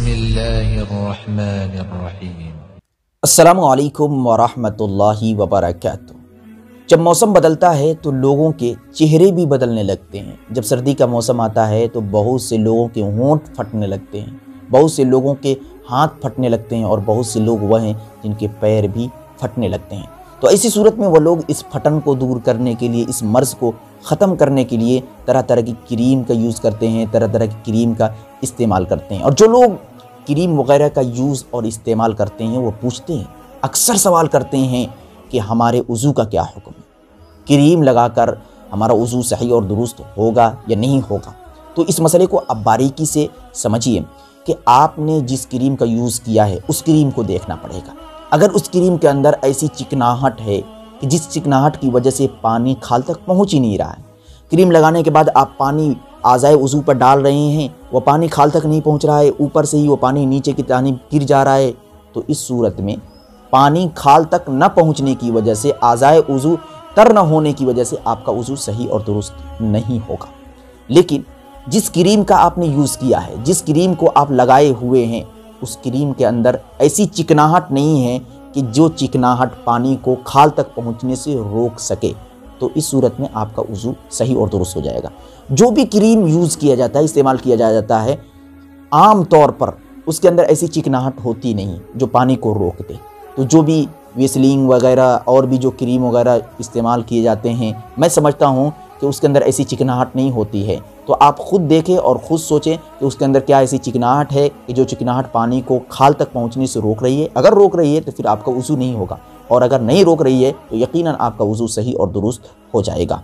बिस्मिल्लाहिर्रहमानिर्रहीम। अस्सलामु अलैकुम वरहमतुल्लाहि वबरकातुह। जब मौसम बदलता है तो लोगों के चेहरे भी बदलने लगते हैं। जब सर्दी का मौसम आता है तो बहुत से लोगों के होंठ फटने लगते हैं, बहुत से लोगों के हाथ फटने लगते हैं और बहुत से लोग वह हैं जिनके पैर भी फटने लगते हैं। तो ऐसी सूरत में वो लोग इस फटन को दूर करने के लिए, इस मर्ज़ को ख़त्म करने के लिए तरह तरह की क्रीम का यूज़ करते हैं, तरह तरह की क्रीम का इस्तेमाल करते हैं। और जो लोग क्रीम वगैरह का यूज़ और इस्तेमाल करते हैं वो पूछते हैं, अक्सर सवाल करते हैं कि हमारे वज़ू का क्या हुक्म है, क्रीम लगाकर हमारा वज़ू सही और दुरुस्त होगा या नहीं होगा। तो इस मसले को अब बारीकी से समझिए कि आपने जिस क्रीम का यूज़ किया है उस क्रीम को देखना पड़ेगा। अगर उस क्रीम के अंदर ऐसी चिकनाहट है कि जिस चिकनाहट की वजह से पानी खाल तक पहुंच ही नहीं रहा है, क्रीम लगाने के बाद आप पानी आज़ाए वज़ू पर डाल रहे हैं, वो पानी खाल तक नहीं पहुंच रहा है, ऊपर से ही वो पानी नीचे की जानिब गिर जा रहा है, तो इस सूरत में पानी खाल तक न पहुंचने की वजह से, आज़ाए वज़ू तर न होने की वजह से आपका वज़ू सही और दुरुस्त नहीं होगा। लेकिन जिस क्रीम का आपने यूज़ किया है, जिस क्रीम को आप लगाए हुए हैं, उस क्रीम के अंदर ऐसी चिकनाहट नहीं है कि जो चिकनाहट पानी को खाल तक पहुंचने से रोक सके, तो इस सूरत में आपका वज़ू सही और दुरुस्त हो जाएगा। जो भी क्रीम यूज़ किया जाता है, इस्तेमाल किया जाता है, आम तौर पर उसके अंदर ऐसी चिकनाहट होती नहीं जो पानी को रोक दे। तो जो भी वेसलीन वगैरह और भी जो क्रीम वगैरह इस्तेमाल किए जाते हैं, मैं समझता हूँ कि उसके अंदर ऐसी चिकनाहट नहीं होती है। तो आप ख़ुद देखें और ख़ुद सोचें कि उसके अंदर क्या ऐसी चिकनाहट है कि जो चिकनाहट पानी को खाल तक पहुँचने से रोक रही है। अगर रोक रही है तो फिर आपका वज़ू नहीं होगा, और अगर नहीं रोक रही है तो यकीनन आपका वज़ू सही और दुरुस्त हो जाएगा।